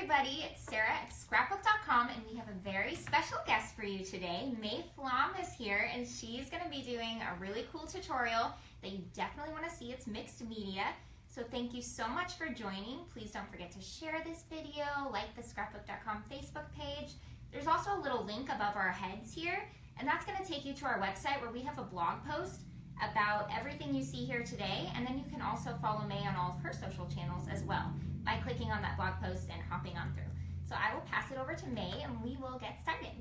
everybody, it's Sarah at Scrapbook.com, and we have a very special guest for you today. May Flaum is here, and she's going to be doing a really cool tutorial that you definitely want to see. It's mixed media, so thank you so much for joining. Please don't forget to share this video, like the Scrapbook.com Facebook page. There's also a little link above our heads here, and that's going to take you to our website where we have a blog post about everything you see here today, and then you can also follow May on all of her social channels as well by clicking on that blog post and hopping on through. So I will pass it over to May and we will get started.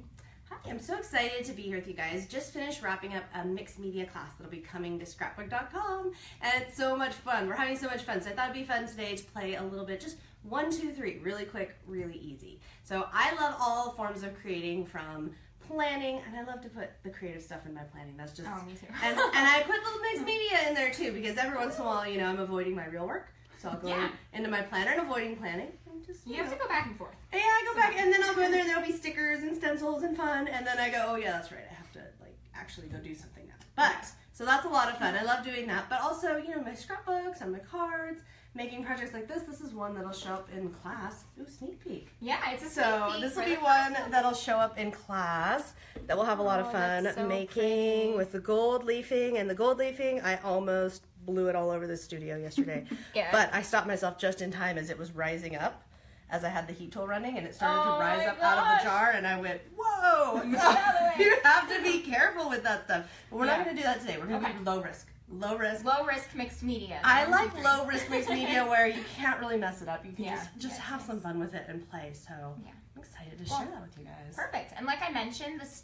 Hi, I'm so excited to be here with you guys. Just finished wrapping up a mixed media class that'll be coming to Scrapbook.com, and it's so much fun. We're having so much fun, so I thought it'd be fun today to play a little bit, just 1, 2, 3, really quick, really easy. So I love all forms of creating, from planning, and I love to put the creative stuff in my planning. That's just, me too. and I put little mixed media in there too, because every once in a while, you know, I'm avoiding my real work. So I'll go into my planner and avoiding planning. And just, you have to go back and forth. Yeah, I go back and then I'll go in there and there'll be stickers and stencils and fun. And then I go, oh yeah, that's right. I have to like actually go do something now. But, so that's a lot of fun. I love doing that. But also, you know, my scrapbooks and my cards, making projects like this. This is one that'll show up in class. Ooh, sneak peek. Yeah, it's a sneak peek. So this will be one that'll show up in class that we'll have a lot of fun making with the gold leafing. And the gold leafing, I almost blew it all over the studio yesterday. But I stopped myself just in time as it was rising up, as I had the heat tool running, and it started to rise up out of the jar, and I went, whoa! You have to be careful with that stuff. But we're not going to do that today. We're going to do low risk. Low risk. Low risk mixed media. I like low risk mixed media where you can't really mess it up. You can just have some fun with it and play. So I'm excited to share that with you guys. Perfect. And like I mentioned, this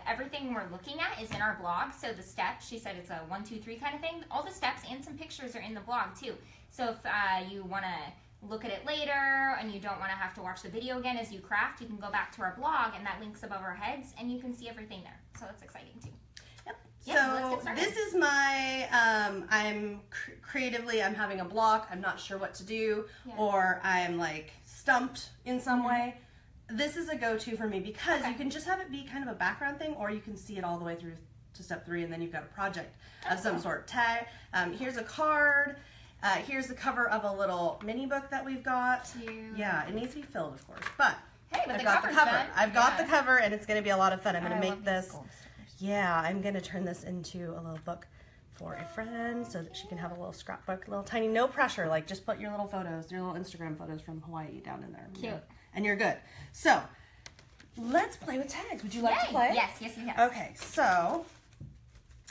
everything we're looking at is in our blog. So the steps, she said it's a 1, 2, 3 kind of thing. All the steps and some pictures are in the blog too. So if you want to look at it later and you don't want to have to watch the video again as you craft, you can go back to our blog, and that link's above our heads, and you can see everything there. So that's exciting too. So this is my, I'm creatively, I'm having a block, I'm not sure what to do, or I'm like stumped in some way. This is a go-to for me because you can just have it be kind of a background thing, or you can see it all the way through to step 3, and then you've got a project of some sort. Tag. Here's a card. Here's the cover of a little mini book that we've got. Yeah, it needs to be filled, of course, but I've got the cover. I've got the cover, and it's going to be a lot of fun. I'm going to make this. Yeah, I'm going to turn this into a little book for a friend so that she can have a little scrapbook, little tiny, no pressure, like just put your little photos, your little Instagram photos from Hawaii down in there. Cute. And you're good. So, let's play with tags. Would you like to play? Yes, yes, yes. Okay, so,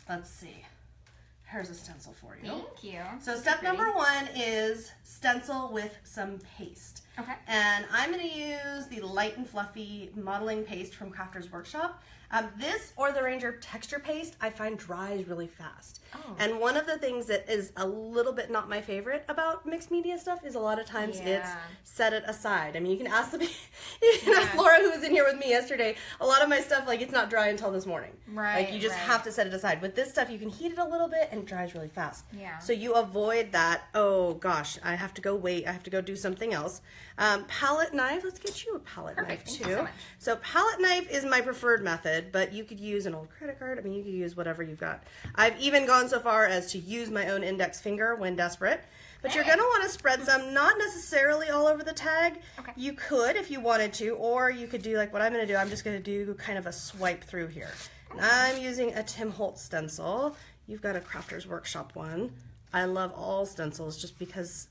let's see. Here's a stencil for you. Thank you. So step number 1 is stencil with some paste. Okay. And I'm going to use the light and fluffy modeling paste from Crafters Workshop. This or the Ranger texture paste I find dries really fast. And one of the things that is a little bit not my favorite about mixed media stuff is a lot of times it's set it aside. I mean, you can ask ask Laura, who was in here with me yesterday. A lot of my stuff, like, it's not dry until this morning. Right. Like, you just have to set it aside. With this stuff, you can heat it a little bit and it dries really fast. Yeah. So you avoid that, oh gosh, I have to go wait, I have to go do something else. Palette knife, let's get you a palette knife too. Thank you so much. So palette knife is my preferred method, but you could use an old credit card. I mean, you could use whatever you've got. I've even gone so far as to use my own index finger when desperate. But you're going to want to spread some, not necessarily all over the tag. You could if you wanted to, or you could do like what I'm going to do. I'm just going to do kind of a swipe through here. And I'm using a Tim Holtz stencil. You've got a Crafters Workshop one. I love all stencils just because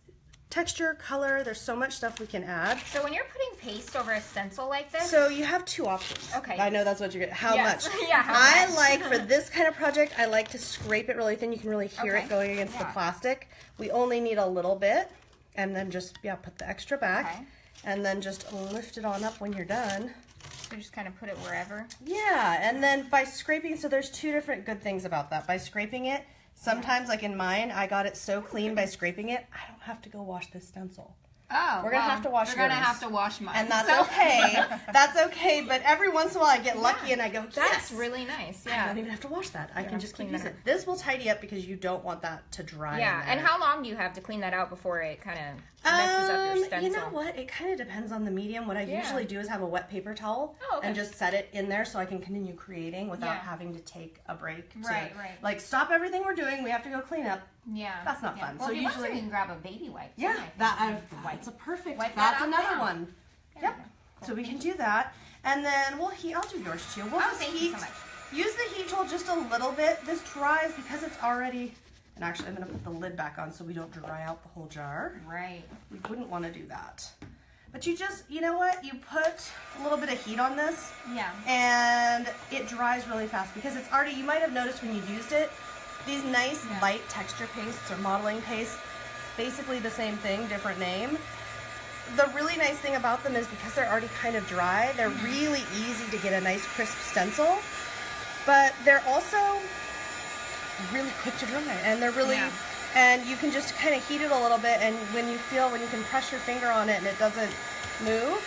texture, color, there's so much stuff we can add. So when you're putting paste over a stencil like this? So you have 2 options. Okay. I know that's what you're getting. How much? Yeah, how much? like, for this kind of project, I like to scrape it really thin. You can really hear it going against the plastic. We only need a little bit. And then just, put the extra back. And then just lift it on up when you're done. So just kind of put it wherever? Yeah, and then by scraping, so there's 2 different good things about that. By scraping it, sometimes, like in mine, I got it so clean by scraping it, I don't have to go wash this stencil. Oh, we're going to have to wash yours. We're going to have to wash mine. And that's okay. That's okay, but every once in a while I get lucky and I go, yes. That's really nice, I don't even have to wash that. I can just keep using it. This will tidy up because you don't want that to dry. Yeah, and how long do you have to clean that out before it kind of messes up your stencil? You know what? It kind of depends on the medium. What I usually do is have a wet paper towel and just set it in there so I can continue creating without having to take a break. Right. Like, stop everything we're doing. We have to go clean up. Yeah. That's not fun. Well, so if you usually want to, you can grab a baby wipe. Yeah, that's a perfect. That's another one. Yep. Cool. So we can do that. And then we'll heat. I'll do yours too. We'll just thank heat. you so much. Use the heat tool just a little bit. This dries because it's already, and actually I'm going to put the lid back on so we don't dry out the whole jar. Right. We wouldn't want to do that. But you just, you know what? You put a little bit of heat on this. Yeah. And it dries really fast because it's already, you might have noticed when you used it, these nice light texture pastes or modeling pastes, basically the same thing, different name. The really nice thing about them is because they're already kind of dry, they're really easy to get a nice crisp stencil. But they're also really quick to dry, and they're really, and you can just kind of heat it a little bit, and when you can press your finger on it and it doesn't move,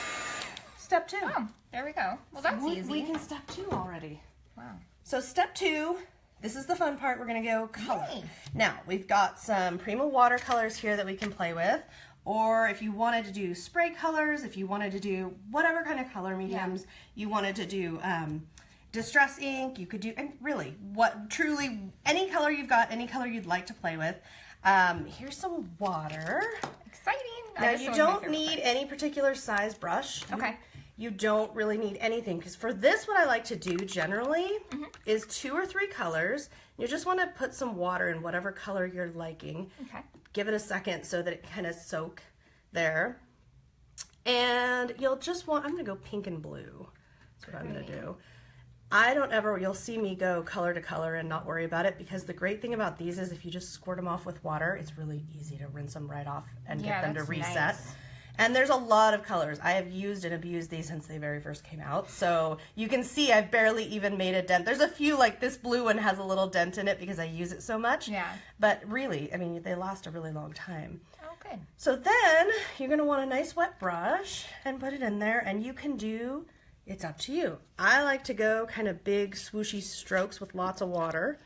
step 2. Oh, there we go. Well, that's easy. We can step 2 already. Wow. So step 2, this is the fun part, we're gonna go color. Yay. Now, we've got some Prima watercolors here that we can play with, or if you wanted to do spray colors, if you wanted to do whatever kind of color mediums you wanted to do, distress ink, you could do, and really, truly, any color you've got, any color you'd like to play with. Here's some water. Exciting. Now, you don't need any particular size brush. Okay. You don't really need anything, because for this, what I like to do generally is 2 or 3 colors. You just want to put some water in whatever color you're liking. Okay. Give it a second so that it kind of soak there. And you'll just want, I'm going to go pink and blue. That's what I'm going to do. I don't ever, you'll see me go color to color and not worry about it, because the great thing about these is if you just squirt them off with water, it's really easy to rinse them right off and get them to reset. Nice. And there's a lot of colors. I have used and abused these since they very first came out. So you can see I've barely even made a dent. There's a few, like this blue one has a little dent in it because I use it so much. Yeah. But really, I mean, they last a really long time. Oh, good. So then you're going to want a nice wet brush and put it in there, and you can do, it's up to you. I like to go kind of big swooshy strokes with lots of water.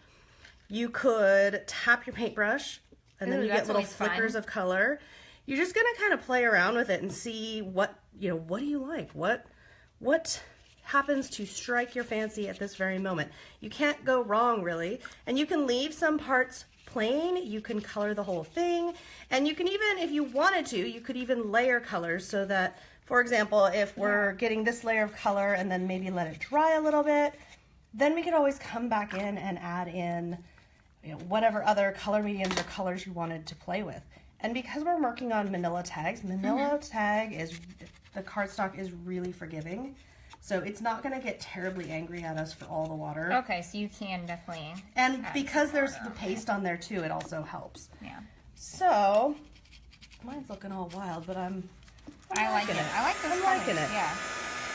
You could tap your paintbrush, and then you get little flickers of color. You're just going to kind of play around with it and see what do you like? What happens to strike your fancy at this very moment? You can't go wrong, really. And you can leave some parts plain. You can color the whole thing. And you can even, if you wanted to, you could even layer colors so that, for example, if we're getting this layer of color and then maybe let it dry a little bit, then we could always come back in and add in whatever other color mediums or colors you wanted to play with. And because we're working on manila tags, tag is, the cardstock is really forgiving. So it's not going to get terribly angry at us for all the water. Okay, so you can definitely. And because there's the paste on there too, it also helps. Yeah. So, mine's looking all wild, but I'm liking it. I like this. I'm liking it. Yeah.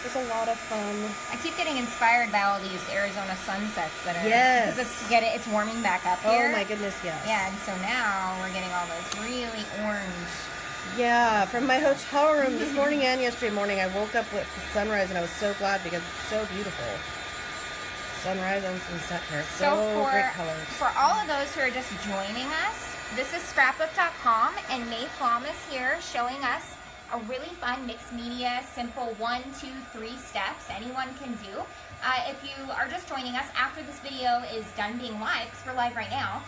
It's a lot of fun. I keep getting inspired by all these Arizona sunsets that are, because it's warming back up here. Oh my goodness, yes. Yeah, and so now we're getting all those really orange. Yeah, from my hotel room this morning and yesterday morning, I woke up with the sunrise, and I was so glad because it's so beautiful. Sunrise and sunset here. So great colors. For all of those who are just joining us, this is Scrapbook.com, and May Flaum is here showing us a really fun mixed media, simple 1, 2, 3 steps anyone can do. If you are just joining us after this video is done being live, because we're live right now,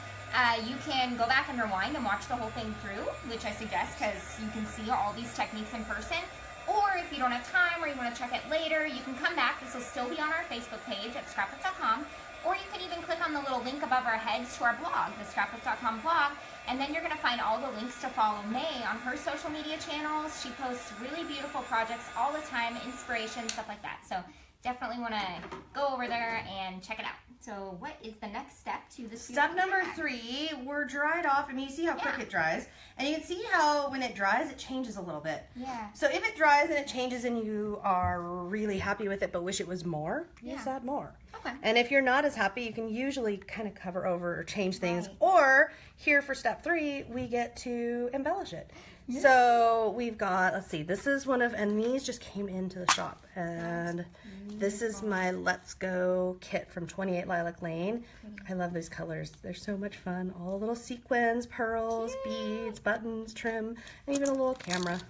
you can go back and rewind and watch the whole thing through, which I suggest because you can see all these techniques in person. Or if you don't have time or you want to check it later, you can come back. This will still be on our Facebook page at Scrapbook.com. Or you can even click on the little link above our heads to our blog, the Scrapbook.com blog, and then you're going to find all the links to follow May on her social media channels. She posts really beautiful projects all the time, inspiration, stuff like that. So definitely want to go over there and check it out. So what is the next step to the step number 3? We're dried off. I mean, you see how quick it dries, and you can see how when it dries, it changes a little bit. Yeah. So if it dries and it changes and you are really happy with it but wish it was more, just add more. Okay. And if you're not as happy, you can usually kind of cover over or change things. Right. Or here for step 3, we get to embellish it. Yeah. So we've got, let's see, this is one of, and these just came into the shop, and this is my Let's Go kit from 28 Lilac Lane. I love these colors. They're so much fun. All little sequins, pearls, beads, buttons, trim, and even a little camera.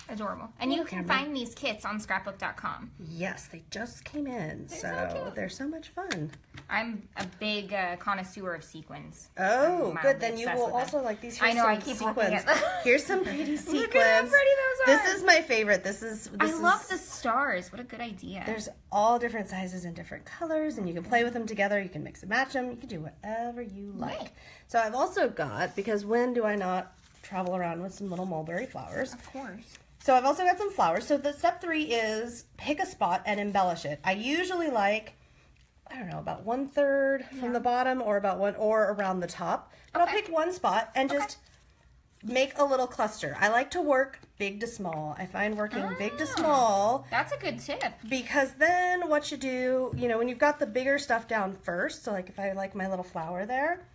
Adorable. And you can find these kits on Scrapbook.com. Yes, they just came in, so they're so much fun. I'm a big connoisseur of sequins. Oh, good. Then you will also like these. I know. I keep looking at them. Here's some pretty sequins. Look at how pretty those are. This is my favorite. I love the stars. What a good idea. There's all different sizes and different colors, and you can play with them together. You can mix and match them. You can do whatever you like. Right. So I've also got, because when do I not travel around with some little mulberry flowers? Of course. So I've also got some flowers. So the step 3 is pick a spot and embellish it. I usually like, I don't know, about 1/3 from the bottom or about or around the top. But I'll pick one spot and just make a little cluster. I like to work big to small. I find working big to small. That's a good tip. Because then what you do, when you've got the bigger stuff down first, so like if I like my little flower there,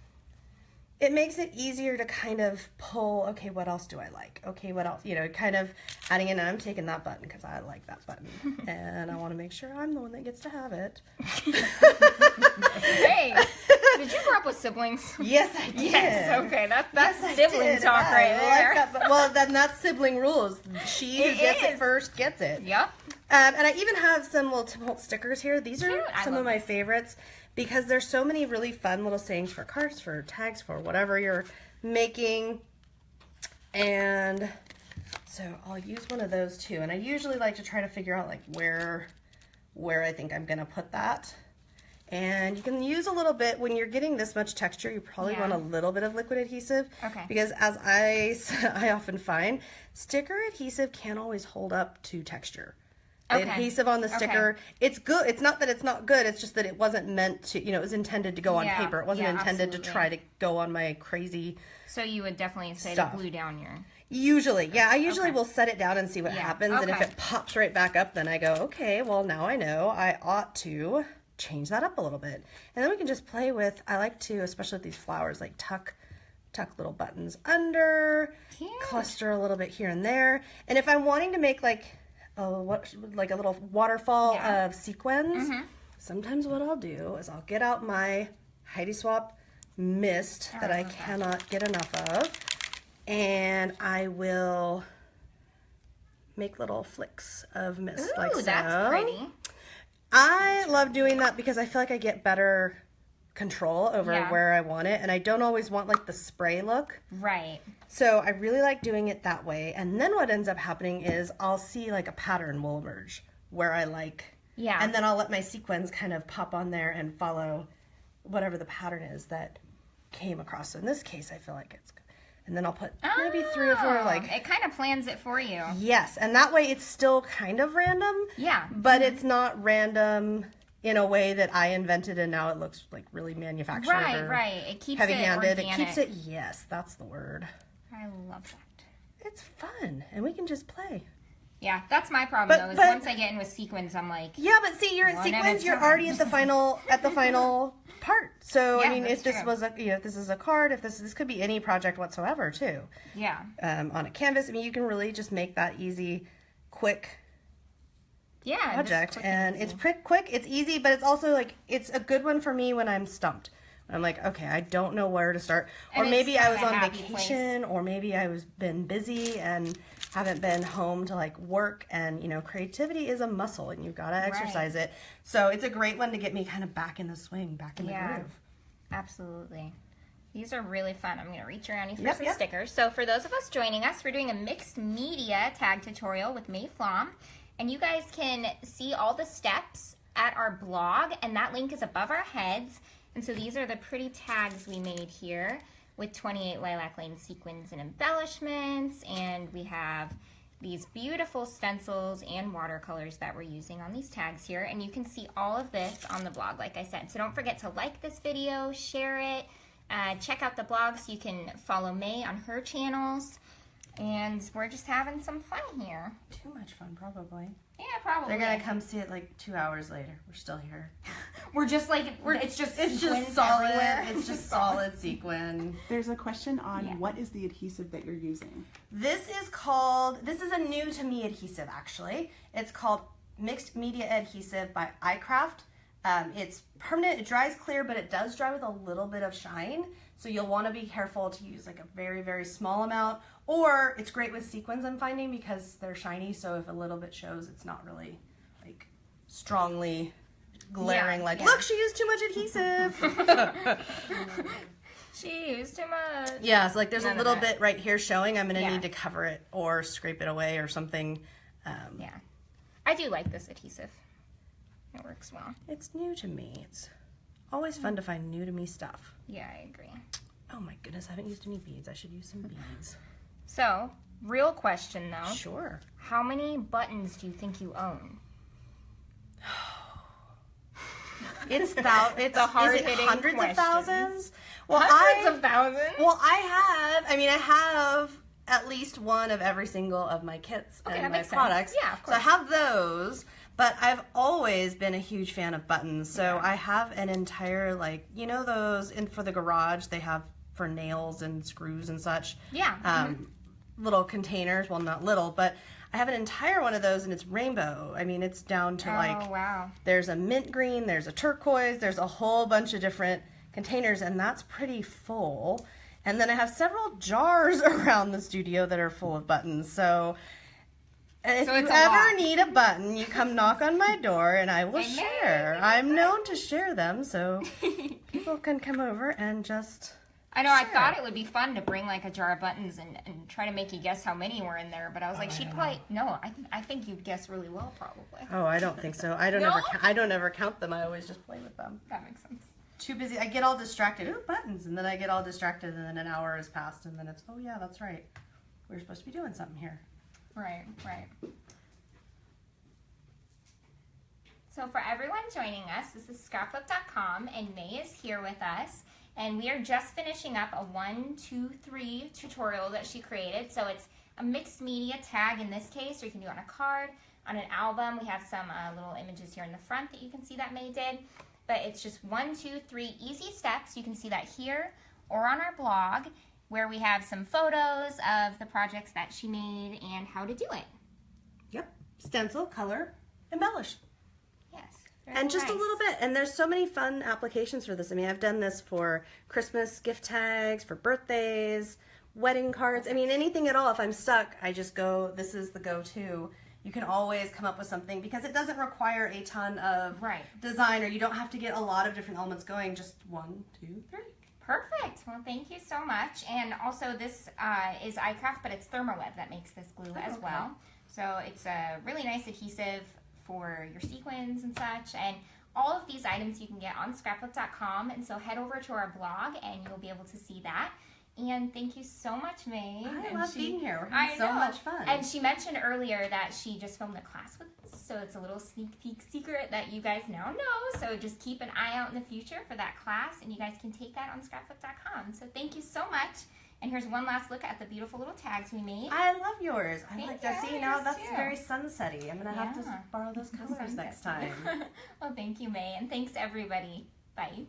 it makes it easier to kind of pull, okay, what else do I like? Okay, what else? Kind of adding in, and I'm taking that button because I like that button. And I want to make sure I'm the one that gets to have it. Hey, did you grow up with siblings? Yes, I did. Yes, okay, that's sibling talk right there. Like that, well, then that's sibling rules. She who gets it first gets it. Yep. And I even have some little stickers here. These are some of my favorites, because there's so many really fun little sayings for cards, for tags, for whatever you're making. And so I'll use one of those too. And I usually like to try to figure out like where I think I'm gonna put that. And you can use a little bit, when you're getting this much texture, you probably want a little bit of liquid adhesive. Okay. Because as I often find, sticker adhesive can't always hold up to texture. The adhesive on the sticker, it's good. It's not that it's not good. It's just that it wasn't meant to, it was intended to go on paper. It wasn't intended to try to go on my crazy So you would definitely say to glue down your... Usually, yeah. I usually will set it down and see what happens. And if it pops right back up, then I go, okay, well, now I know I ought to change that up a little bit. And then we can just play with, I like to, especially with these flowers, like tuck little buttons under, cluster a little bit here and there. And if I'm wanting to make like a little waterfall of sequins, sometimes what I'll do is I'll get out my Heidi Swapp mist that I cannot get enough of, and I will make little flicks of mist like so. That's pretty. I love doing that because I feel like I get better control over where I want it, and I don't always want like the spray look. Right. So I really like doing it that way, and then what ends up happening is I'll see like a pattern will emerge where I like, and then I'll let my sequins kind of pop on there and follow whatever the pattern is that came across. So in this case, I feel like it's good. And then I'll put maybe 3 or 4 like... It kind of plans it for you. Yes, and that way it's still kind of random. Yeah. But it's not random in a way that I invented and now it looks like really manufactured. Right. It keeps heavy-handed. It organic. It keeps it, yes, that's the word. I love that. It's fun, and we can just play. Yeah, that's my problem though. Is once I get in with sequins, I'm like, yeah, but see, you're in sequins. You're already at the final part. So I mean, if this was if this is a card, if this could be any project whatsoever too. Yeah. On a canvas, I mean, you can really just make that easy, quick. Yeah. Project, and it's quick. It's easy, but it's also like it's a good one for me when I'm stumped. I'm like, okay, I don't know where to start, or maybe I was on vacation, or maybe I was been busy and haven't been home to like work, and creativity is a muscle and you've got to exercise it. So it's a great one to get me kind of back in the swing, back in the groove. Absolutely. These are really fun. I'm going to reach around you for some stickers. So for those of us joining us, we're doing a mixed media tag tutorial with May Flaum, and you guys can see all the steps at our blog, and that link is above our heads. And so these are the pretty tags we made here with 28 Lilac Lane sequins and embellishments, and we have these beautiful stencils and watercolors that we're using on these tags here, and you can see all of this on the blog, like I said. So don't forget to like this video, share it, check out the blog so you can follow May on her channels, and we're just having some fun here. Too much fun, probably. Yeah, probably. They're gonna come see it like 2 hours later. We're still here. It's just solid. Everywhere. It's just solid sequin. There's a question on what is the adhesive that you're using? This is a new to me adhesive actually. It's called Mixed Media Adhesive by iCraft. It's permanent, it dries clear, but it does dry with a little bit of shine. So you'll want to be careful to use like a very, very small amount, or it's great with sequins, I'm finding, because they're shiny, so if a little bit shows, it's not really like strongly glaring, like, look, she used too much adhesive. She used too much. Yeah, so like there's a little bit right here showing. I'm going to need to cover it or scrape it away or something. Yeah. I do like this adhesive. It works well. It's new to me. It's always fun to find new to me stuff. Yeah, I agree. Oh my goodness, I haven't used any beads. I should use some beads. So, real question though. Sure. How many buttons do you think you own? It's about, it's the hard-hitting hundreds questions. of thousands? Well, Hundreds of thousands? Well, I have at least one of every single of my kits and my products. Yeah, of course. So I have those, but I've always been a huge fan of buttons. So I have an entire, like, you know those for the garage they have for nails and screws and such? Yeah. Little containers. Well, not little, but I have an entire one of those, and it's rainbow. I mean, it's down to wow. There's a mint green, there's a turquoise, there's a whole bunch of different containers, and that's pretty full. And then I have several jars around the studio that are full of buttons. So if you ever need a button, you come knock on my door and I will share. I'm known to share them, so people can come over and just I know, I thought it would be fun to bring like a jar of buttons and try to make you guess how many were in there, but I was like, she'd probably, no, I think you'd guess really well probably. Oh, I don't think so. I don't ever count them. I always just play with them. That makes sense. Too busy. I get all distracted. Ooh, buttons. And then I get all distracted, and then an hour has passed, and then it's, oh yeah, that's right. We're supposed to be doing something here. Right. So for everyone joining us, this is Scrapbook.com, and May is here with us. And we are just finishing up a 1, 2, 3 tutorial that she created. So it's a mixed media tag in this case, or you can do it on a card, on an album. We have some little images here in the front that you can see that May did. But it's just 1, 2, 3 easy steps. You can see that here or on our blog, where we have some photos of the projects that she made and how to do it. Yep. Stencil, color, embellish. Yes. And just a little bit. And there's so many fun applications for this. I mean, I've done this for Christmas gift tags, for birthdays, wedding cards. I mean, anything at all. If I'm stuck, I just go, this is the go-to. You can always come up with something because it doesn't require a ton of design, or you don't have to get a lot of different elements going. Just 1, 2, 3. Perfect. Well, thank you so much. And also this is iCraft, but it's Thermoweb that makes this glue as well. So it's a really nice adhesive for your sequins and such. And all of these items you can get on Scrapbook.com. And so head over to our blog and you'll be able to see that. And thank you so much, May. I love being here. We're having so much fun. And she mentioned earlier that she just filmed a class with us, so it's a little sneak peek secret that you guys now know. So just keep an eye out in the future for that class, and you guys can take that on Scrapbook.com. So thank you so much. And here's one last look at the beautiful little tags we made. I love yours. I like to see now. That's very sunsetty. I'm going to have to borrow those colors next time. Well, thank you, May, and thanks everybody. Bye.